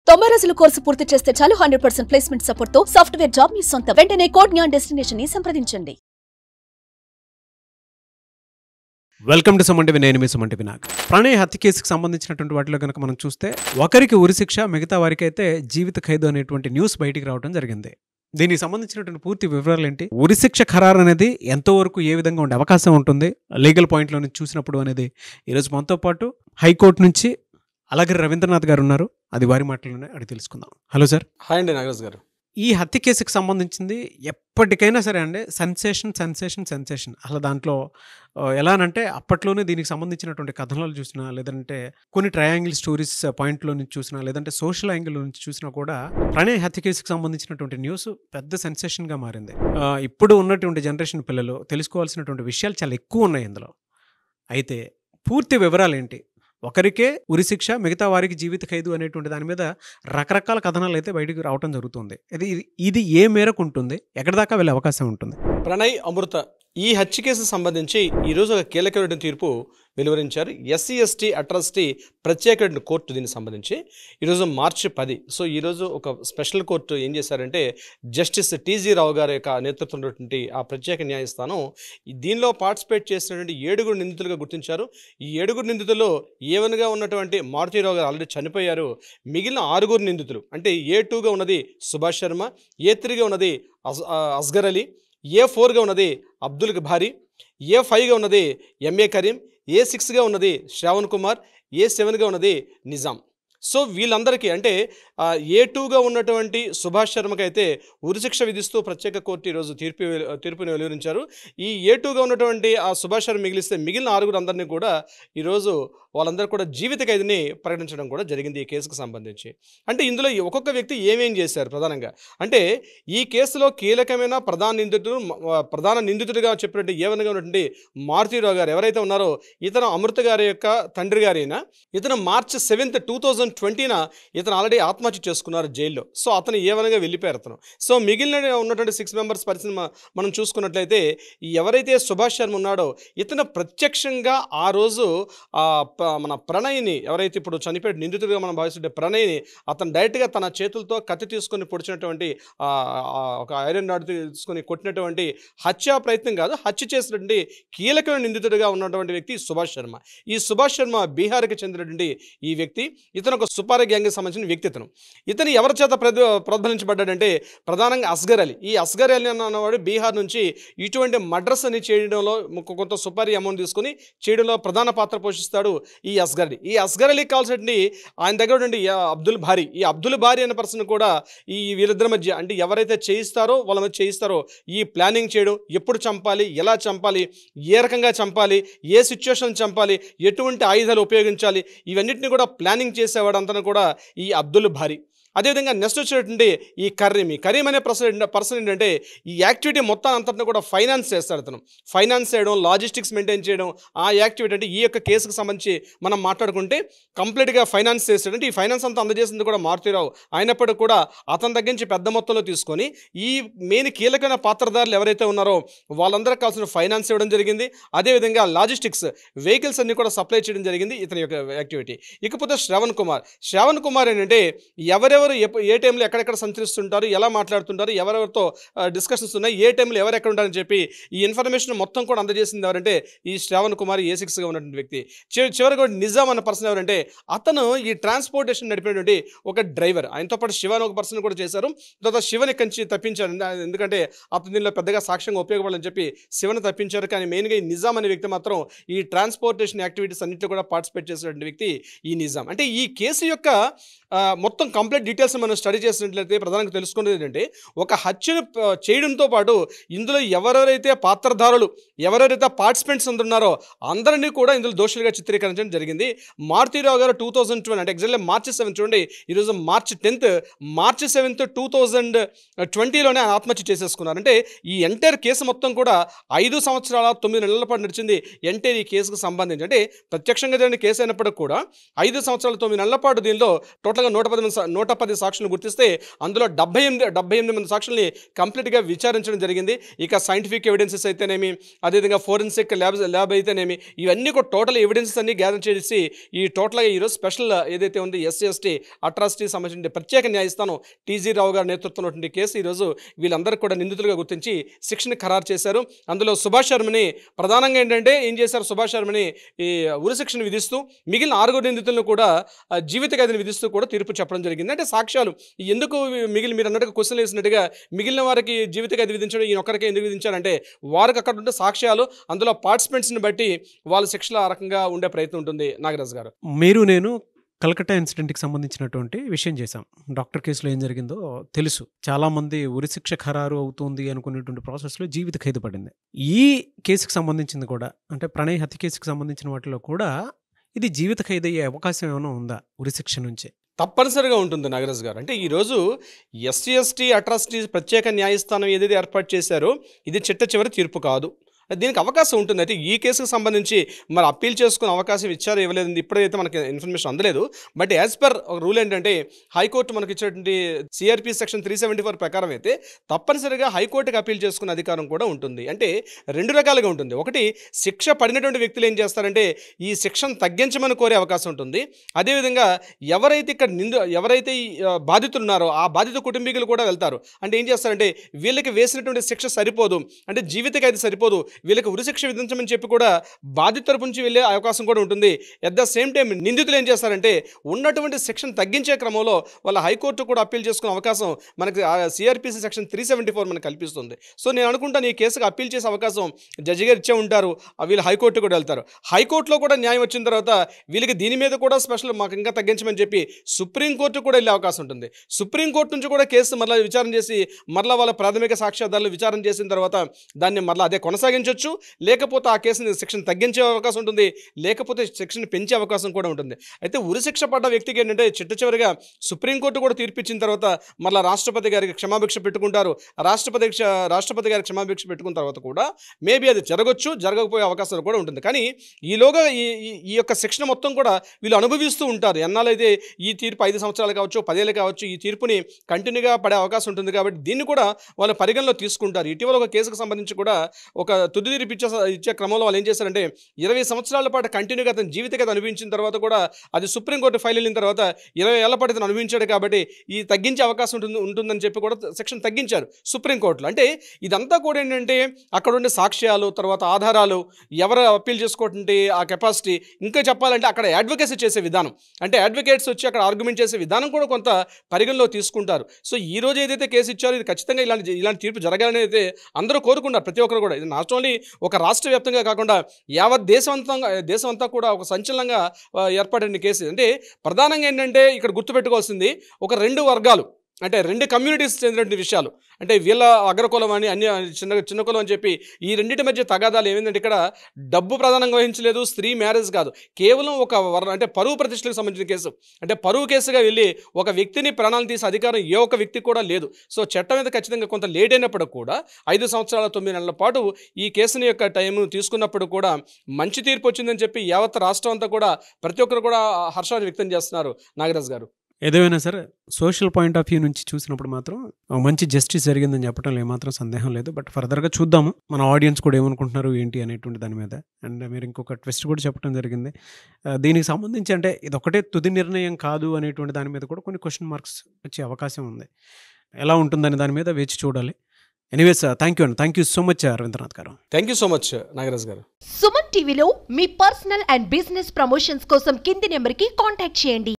90 రోజుల కోర్సు పూర్తి చేస్తే చాలు 100% ప్లేస్మెంట్ సపోర్ట్ తో సాఫ్ట్వేర్ జాబ్ మీ సొంతం. వెంటనే కోడ్ జ్ఞాన్ డెస్టినేషన్ ని సంప్రదించండి. Welcome to Suman TV. నేను మీ సుమన్ టీవీ. నాకు ప్రణయ్ హత్య కేసుకు సంబంధించినటువంటి వాటిలో కనుక మనం చూస్తే ఒకరికి ఉరిశిక్ష, మిగతా వారికి అయితే జీవిత ఖైదు అనేటువంటి న్యూస్ బయటికి రావడం జరిగింది. దీనికి సంబంధించినటువంటి పూర్తి వివరాలు ఏంటి, ఉరిశిక్ష ఖరారు అనేది ఎంతవరకు ఏ విధంగా ఉండే అవకాశం ఉంటుంది లీగల్ పాయింట్లో నుంచి చూసినప్పుడు అనేది ఈరోజు మనతో పాటు హైకోర్టు నుంచి అలాగే రవీంద్రనాథ్ గారు ఉన్నారు. అది వారి మాటలోనే అడిగి తెలుసుకుందాం. Hello sir. హాయ్ అండి నాగరాజ్ గారు. ఈ హత్య కేసుకు సంబంధించింది ఎప్పటికైనా సరే అండి సెన్సేషన్ అసలు దాంట్లో ఎలానంటే అప్పట్లోనే దీనికి సంబంధించినటువంటి కథనాలు చూసినా, లేదంటే కొన్ని ట్రయాంగిల్ స్టోరీస్ పాయింట్లో నుంచి చూసినా, లేదంటే సోషల్ యాంగిల్ నుంచి చూసినా కూడా ప్రణయ్ హత్య కేసుకు సంబంధించినటువంటి న్యూస్ పెద్ద సెన్సేషన్గా మారింది. ఇప్పుడు ఉన్నటువంటి జనరేషన్ పిల్లలు తెలుసుకోవాల్సినటువంటి విషయాలు చాలా ఎక్కువ ఉన్నాయి ఇందులో. అయితే పూర్తి వివరాలు ఏంటి, ఒకరికే ఉరిశిక్ష, మిగతా వారికి జీవిత ఖైదు అనేటువంటి దాని మీద రకరకాల కథనాలు అయితే బయటకు రావడం జరుగుతుంది. ఇది ఏ మేరకు ఉంటుంది, ఎక్కడి దాకా వెళ్ళే అవకాశం ఉంటుంది? ప్రణయ్, అమృత ఈ హత్య కేసుకు సంబంధించి ఈరోజు ఒక కీలకమైన తీర్పు వెలువరించారు. ఎస్సీ ఎస్టీ అట్రాసిటీ ప్రత్యేక కోర్టు దీనికి సంబంధించి ఈరోజు మార్చి 10. సో ఈరోజు ఒక స్పెషల్ కోర్టు ఏం చేశారంటే జస్టిస్ టీజీ రావు గారి యొక్క నేతృత్వంలో ఆ ప్రత్యేక న్యాయస్థానం దీనిలో పార్టిసిపేట్ చేసినటువంటి 7 నిందితులుగా గుర్తించారు. ఈ 7 నిందితుల్లో ఏవన్గా ఉన్నటువంటి మారుతీరావు గారు ఆల్రెడీ చనిపోయారు. మిగిలిన 6 నిందితులు అంటే A2గా ఉన్నది సుభాష్ శర్మ, A3గా ఉన్నది అస్గర్ అలీ, A4గా ఉన్నది అబ్దుల్ భారీ, A5గా ఉన్నది ఎంఏ కరీం, A6గా ఉన్నది శ్రావణ్ కుమార్, A7గా ఉన్నది నిజాం. సో వీళ్ళందరికీ అంటే A2గా ఉన్నటువంటి సుభాష్ శర్మకి అయితే ఉరిశిక్ష విధిస్తూ ప్రత్యేక కోర్టు ఈరోజు తీర్పుని వెలువరించారు. ఈ A2గా ఉన్నటువంటి ఆ సుభాష్ శర్మ మిగిలిస్తే మిగిలిన 6 అందరినీ కూడా ఈరోజు వాళ్ళందరూ కూడా జీవిత ఖైదుని ప్రకటించడం కూడా జరిగింది ఈ కేసుకు సంబంధించి. అంటే ఇందులో ఒక్కొక్క వ్యక్తి ఏమేం చేశారు ప్రధానంగా అంటే ఈ కేసులో కీలకమైన ప్రధాన నిందితుడిగా చెప్పినట్టు ఏవనగా ఉన్నటువంటి మారుతీరావు గారు ఎవరైతే ఉన్నారో ఇతను అమృత గారి యొక్క తండ్రి గారైనా, ఇతను మార్చి 7, 2020 ఇతను ఆల్రెడీ ఆత్మహత్య చేసుకున్నారు జైల్లో. సో అతను ఏవనగా వెళ్ళిపోయారు అతను. సో మిగిలిన ఉన్నటువంటి 6 మెంబర్స్ పరిస్థితి మనం చూసుకున్నట్లయితే ఎవరైతే సుభాష్ శర్మ ఉన్నాడో ఇతను ప్రత్యక్షంగా ఆ రోజు మన ప్రణయ్ని ఎవరైతే ఇప్పుడు చనిపోయాడు నిందితుడిగా మనం భావిస్తుంటే ప్రణయ్ని అతను డైరెక్ట్గా తన చేతులతో కత్తి తీసుకొని పొడిచినటువంటి ఒక ఐరన్ రాడ్ తీసుకొని కొట్టినటువంటి హత్యా ప్రయత్నం కాదు, హత్య చేసినటువంటి కీలకమైన నిందితుడిగా ఉన్నటువంటి వ్యక్తి సుభాష్ శర్మ. ఈ సుభాష్ శర్మ బీహార్కి చెందినటువంటి ఈ వ్యక్తి. ఇతను ఒక సుపారీ గ్యాంగ్కి సంబంధించిన వ్యక్తి. ఇతను ఎవరి చేత ప్రోద్బలించబడ్డాడంటే ప్రధానంగా అస్గర్ అలీ. ఈ అస్గర్ అలీ అన్నవాడు బీహార్ నుంచి ఇటువంటి మడ్రస్ అని చేయడంలో కొంత సుపారీ అమౌంట్ తీసుకుని చేయడంలో ప్రధాన పాత్ర పోషిస్తాడు ఈ అస్గర్ అలీ. ఈ అస్గర్ అలీ కావాల్సినటువంటి ఆయన దగ్గర నుండి అబ్దుల్ భారీ, ఈ అబ్దుల్ భారీ అనే పర్సన్ కూడా ఈ వీరిద్దరి మధ్య అంటే ఎవరైతే చేయిస్తారో వాళ్ళ మధ్య చేయిస్తారో ఈ ప్లానింగ్ చేయడం, ఎప్పుడు చంపాలి, ఎలా చంపాలి, ఏ రకంగా చంపాలి, ఏ సిచ్యువేషన్ చంపాలి, ఎటువంటి ఆయుధాలు ఉపయోగించాలి, ఇవన్నిటిని కూడా ప్లానింగ్ చేసేవాడంతా కూడా ఈ అబ్దుల్ భారీ. అదేవిధంగా నెక్స్ట్ వచ్చేటువంటి ఈ కరీం అనే పర్సన్ ఏంటంటే ఈ యాక్టివిటీ మొత్తం అంతటిని కూడా ఫైనాన్స్ చేస్తాడు. అతను ఫైనాన్స్ చేయడం, లాజిస్టిక్స్ మెయింటైన్ చేయడం, ఆ యాక్టివిటీ అంటే ఈ యొక్క కేసుకు సంబంధించి మనం మాట్లాడుకుంటే కంప్లీట్గా ఫైనాన్స్ చేస్తాడు. అంటే ఈ ఫైనాన్స్ అంతా అందజేసింది కూడా మారుతీరావు అయినప్పటికీ కూడా అతని దగ్గర నుంచి పెద్ద మొత్తంలో తీసుకొని ఈ మెయిన్ కీలకమైన పాత్రధారులు ఎవరైతే ఉన్నారో వాళ్ళందరికీ కావాల్సిన ఫైనాన్స్ ఇవ్వడం జరిగింది. అదేవిధంగా లాజిస్టిక్స్ వెహికల్స్ అన్ని కూడా సప్లై చేయడం జరిగింది ఇతని యొక్క యాక్టివిటీ. ఇకపోతే శ్రావణ్ కుమార్ ఏంటంటే ఎవరెవరు ఏ టైంలో ఎక్కడెక్కడ సంచరిస్తుంటారు, ఎలా మాట్లాడుతుంటారు, ఎవరెవరితో డిస్కషన్స్ ఉన్నాయి, ఏ టైంలో ఎవరు ఎక్కడ ఉంటారని చెప్పి ఈ ఇన్ఫర్మేషన్ మొత్తం కూడా అందజేసింది ఎవరంటే ఈ శ్రావణ్ కుమార్ A6గా ఉన్నటువంటి వ్యక్తి. చివరికి నిజాం అన్న పర్సన్ ఎవరంటే అతను ఈ ట్రాన్స్పోర్టేషన్ నడిపినటువంటి ఒక డ్రైవర్. ఆయనతో పాటు శివ అని ఒక పర్సన్ కూడా చేశారు. తర్వాత శివని ఇక్కడి నుంచి తప్పించారు, ఎందుకంటే అతను దీనిలో పెద్దగా సాక్ష్యంగా ఉపయోగపడాలని చెప్పి శివని తప్పించారు. కానీ మెయిన్గా ఈ నిజాం అనే వ్యక్తి మాత్రం ఈ ట్రాన్స్పోర్టేషన్ యాక్టివిటీస్ అన్నింటిలో కూడా పార్టిసిపేట్ చేసినటువంటి వ్యక్తి ఈ నిజాం. అంటే ఈ కేసు యొక్క మొత్తం కంప్లీట్ డీటెయిల్స్ మనం స్టడీ చేసినట్లయితే ప్రధానంగా తెలుసుకునేది ఏంటంటే ఒక హత్యను చేయడంతో పాటు ఇందులో ఎవరెవరైతే పాత్రధారులు, ఎవరెవరైతే పార్టిసిపెంట్స్ ఉన్నారో అందరినీ కూడా ఇందులో దోషులుగా చిత్రీకరించడం జరిగింది. మారుతీరావు గారు 2020 అంటే ఎగ్జాక్ట్లీ మార్చి 7 చూడండి, ఈరోజు మార్చి 10, మార్చి 7, 2020లోనే ఆత్మహత్య చేసేసుకున్నారు. అంటే ఈ ఎంటైర్ కేసు మొత్తం కూడా 5 సంవత్సరాల 9 నెలల పాటు నడిచింది ఎంటైర్ ఈ కేసుకు సంబంధించి. అంటే ప్రత్యక్షంగా జరిగిన కేసు అయినప్పటికీ కూడా 5 సంవత్సరాల 9 నెలల పాటు దీనిలో టోటల్గా 110 10 సాక్షులను గుర్తిస్తే అందులో 78 మంది సాక్షుల్ని కంప్లీట్గా విచారించడం జరిగింది. ఇక సైంటిఫిక్ ఎవిడెన్సెస్ అయితేనేమి, అదేవిధంగా ఫోరెన్సిక్ ల్యాబ్ అయితేనేమి, ఇవన్నీ కూడా టోటల్ ఎవిడెన్సెస్ అన్ని గ్యాదర్ చేసి ఈ టోటల్గా ఈరోజు స్పెషల్ ఏదైతే ఉంది SC/ST అట్రాసిటీ సంబంధించిన ప్రత్యేక న్యాయస్థానం TG రావు గారి నేతృత్వంలో కేసు ఈరోజు వీళ్ళందరూ కూడా నిందితులుగా గుర్తించి శిక్షను ఖరారు చేశారు. అందులో సుభాష్ శర్మని ప్రధానంగా ఏంటంటే ఏం చేశారు, సుభాష్ శర్మని ఈ ఉరిశిక్షను విధిస్తూ మిగిలిన 6 నిందితులను కూడా జీవిత ఖైదును విధిస్తూ కూడా తీర్పు చెప్పడం జరిగింది. అంటే సాక్ష్యాలు ఎందుకు మీరు అన్నట్టుగా క్వశ్చన్ వేసినట్టుగా మిగిలిన వారికి జీవిత ఖైదు విధించడం, ఈ ఒక్కరికి ఎందుకు విధించారంటే వారికి అక్కడ ఉండే సాక్ష్యాలు, అందులో పార్టిసిపెంట్స్ని బట్టి వాళ్ళ శిక్షలు ఆ రకంగా ఉండే ప్రయత్నం ఉంటుంది. నాగరాజ్ గారు, మీరు నేను కలకట్టా ఇన్సిడెంట్కి సంబంధించినటువంటి విషయం చేశాం. డాక్టర్ కేసులో ఏం జరిగిందో తెలుసు. చాలామంది ఉరిశిక్ష ఖరారు అవుతుంది అనుకునేటువంటి ప్రాసెస్లో జీవిత ఖైదు పడింది. ఈ కేసుకు సంబంధించింది కూడా, అంటే ప్రణయ్ హత్య కేసుకు సంబంధించిన వాటిలో కూడా ఇది జీవిత ఖైదు అయ్యే అవకాశం ఏమైనా ఉందా ఉరిశిక్ష నుంచి? తప్పనిసరిగా ఉంటుంది నాగరాజ్ గారు. అంటే ఈరోజు SC/ST అట్రాసిటీస్ ప్రత్యేక న్యాయస్థానం ఏదైతే ఏర్పాటు చేశారో ఇది చిట్ట చివరి తీర్పు కాదు. దీనికి అవకాశం ఉంటుంది. అయితే ఈ కేసుకు సంబంధించి మరి అప్పీల్ చేసుకునే అవకాశం ఇచ్చారో ఇవ్వలేదు ఇప్పుడైతే మనకి ఇన్ఫర్మేషన్ అందలేదు. బట్ యాజ్ పర్ రూల్ ఏంటంటే హైకోర్టు మనకి ఇచ్చినటువంటి CRP సెక్షన్ 374 ప్రకారం అయితే తప్పనిసరిగా హైకోర్టుకి అప్పీల్ చేసుకునే అధికారం కూడా ఉంటుంది. అంటే 2 రకాలుగా ఉంటుంది. ఒకటి, శిక్ష పడినటువంటి వ్యక్తులు ఏం చేస్తారంటే ఈ శిక్షను తగ్గించమని కోరే అవకాశం ఉంటుంది. అదేవిధంగా ఎవరైతే ఎవరైతే బాధితులు ఉన్నారో ఆ బాధిత కుటుంబీకులు కూడా వెళ్తారు. అంటే ఏం చేస్తారంటే వీళ్ళకి వేసినటువంటి శిక్ష సరిపోదు, అంటే జీవిత ఖైదు సరిపోదు, వీళ్ళకి ఉరిశిక్ష విధించమని చెప్పి కూడా బాధిత తరపు నుంచి వెళ్ళే అవకాశం కూడా ఉంటుంది. ఎట్ ద సేమ్ టైం నిందితులు ఏం చేస్తారంటే ఉన్నటువంటి శిక్షను తగ్గించే క్రమంలో వాళ్ళ హైకోర్టు కూడా అప్పీల్ చేసుకునే అవకాశం మనకి CRPC సెక్షన్ 374 మనకు కల్పిస్తుంది. సో నేను అనుకుంటాను ఈ కేసుకు అప్పీల్ చేసే అవకాశం జడ్జి గారు ఇచ్చే ఉంటారు. వీళ్ళు హైకోర్టు కూడా వెళ్తారు. హైకోర్టులో కూడా న్యాయం వచ్చిన తర్వాత వీళ్ళకి దీని మీద కూడా స్పెషల్ మాకు ఇంకా తగ్గించమని చెప్పి సుప్రీంకోర్టు కూడా వెళ్ళే అవకాశం ఉంటుంది. సుప్రీంకోర్టు నుంచి కూడా కేసు మరలా విచారణ చేసి మరలా వాళ్ళ ప్రాథమిక సాక్ష్యాధారాలు విచారణ చేసిన తర్వాత దాన్ని మరలా అదే కొనసాగించవచ్చు, లేకపోతే ఆ కేసుని శిక్షను తగ్గించే అవకాశం ఉంటుంది, లేకపోతే శిక్షను పెంచే అవకాశం కూడా ఉంటుంది. అయితే ఉరిశిక్ష పడ్డ వ్యక్తికి ఏంటంటే చిట్ట చివరిగా సుప్రీంకోర్టు కూడా తీర్పిచ్చిన తర్వాత మళ్ళీ రాష్ట్రపతి గారికి క్షమాభిక్ష పెట్టుకుంటారు. రాష్ట్రపతి గారికి క్షమాభిక్ష పెట్టుకున్న తర్వాత కూడా మేబీ అది జరగకపోయే అవకాశం కూడా ఉంటుంది. కానీ ఈలోగా ఈ యొక్క శిక్షణ మొత్తం కూడా వీళ్ళు అనుభవిస్తూ ఉంటారు. ఎన్నాళ్ళైతే ఈ తీర్పు 5 సంవత్సరాలు కావచ్చు, 10 ఏళ్ళు కావచ్చు, ఈ తీర్పుని కంటిన్యూగా పడే అవకాశం ఉంటుంది. కాబట్టి దీన్ని కూడా వాళ్ళు పరిగణలో తీసుకుంటారు. ఇటీవల ఒక కేసుకు సంబంధించి కూడా ఒక తుది తీర్పు ఇచ్చే క్రమంలో వాళ్ళు ఏం చేశారంటే 20 సంవత్సరాల పాటు కంటిన్యూగా అతను జీవిత ఖైదు అనుభవించిన తర్వాత కూడా అది సుప్రీంకోర్టు ఫైల్ వెళ్ళిన తర్వాత 20 ఏళ్ల పాటు అతను అనుభవించాడు కాబట్టి ఈ తగ్గించే అవకాశం ఉంటుందని చెప్పి కూడా సెక్షన్ తగ్గించారు సుప్రీంకోర్టులో. అంటే ఇదంతా కూడా ఏంటంటే అక్కడ ఉండే సాక్ష్యాలు, తర్వాత ఆధారాలు, ఎవరు అప్పీల్ చేసుకోవటంటే ఆ కెపాసిటీ, ఇంకా చెప్పాలంటే అక్కడ అడ్వకేసీ చేసే విధానం, అంటే అడ్వకేట్స్ వచ్చి అక్కడ ఆర్గ్యుమెంట్ చేసే విధానం కూడా కొంత పరిగణలో తీసుకుంటారు. సో ఈ రోజు ఏదైతే కేసు ఇచ్చారో ఇది ఖచ్చితంగా ఇలాంటి తీర్పు జరగాలని అయితే అందరూ కోరుకున్నారు. ప్రతి ఒక్కరు కూడా ఇది నాట్ ఓన్లీ ఒక రాష్ట్ర వ్యాప్తంగా కాకుండా యావత్ దేశం అంతా కూడా ఒక సంచలనంగా ఏర్పడిన కేసు. అంటే ప్రధానంగా ఏంటంటే ఇక్కడ గుర్తుపెట్టుకోవాల్సింది ఒక 2 వర్గాలు, అంటే 2 కమ్యూనిటీస్ చెందినటువంటి విషయాలు. అంటే వీళ్ళ అగ్రకులం అని అన్ని చిన్న కులం అని చెప్పి ఈ రెండింటి మధ్య తగాదాలు ఏమైందంటే ఇక్కడ డబ్బు ప్రధానంగా వహించలేదు, స్త్రీ మ్యారేజ్ కాదు, కేవలం ఒక అంటే పరువు ప్రతిష్టలకు సంబంధించిన కేసు. అంటే పరువు కేసుగా వెళ్ళి ఒక వ్యక్తిని ప్రాణాలు తీసే అధికారం ఏ ఒక్క వ్యక్తికి కూడా లేదు. సో చట్టం మీద ఖచ్చితంగా కొంత లేట్ అయినప్పుడు కూడా 5 సంవత్సరాల 9 నెలల పాటు ఈ కేసుని యొక్క టైం తీసుకున్నప్పుడు కూడా మంచి తీర్పు వచ్చిందని చెప్పి యావత్ రాష్ట్రం అంతా కూడా ప్రతి ఒక్కరు కూడా హర్షాన్ని వ్యక్తం చేస్తున్నారు. నాగరాజ్ గారు, ఏదేమైనా సరే సోషల్ పాయింట్ ఆఫ్ వ్యూ నుంచి చూసినప్పుడు మాత్రం మంచి జస్టిస్ జరిగిందని చెప్పడంలో ఏమాత్రం సందేహం లేదు. బట్ ఫర్దర్గా చూద్దాము మన ఆడియన్స్ కూడా ఏమనుకుంటున్నారు ఏంటి అనేటువంటి దాని మీద. అండ్ మీరు ఇంకొక ట్విస్ట్ కూడా చెప్పడం జరిగింది దీనికి సంబంధించి, అంటే ఇది ఒకటే తుది నిర్ణయం కాదు అనేటువంటి దాని మీద కూడా కొన్ని క్వశ్చన్ మార్క్స్ వచ్చే అవకాశం ఉంది. ఎలా ఉంటుందని దాని మీద వేచి చూడాలి. Anyways thank you so much Ravindranath గారు. Thank you so much Nagaraj గారు. సుమన్ టీవీలో మీ పర్సనల్ అండ్ బిజినెస్ ప్రమోషన్స్ కోసం కింది నెంబర్కి కాంటాక్ట్ చేయండి.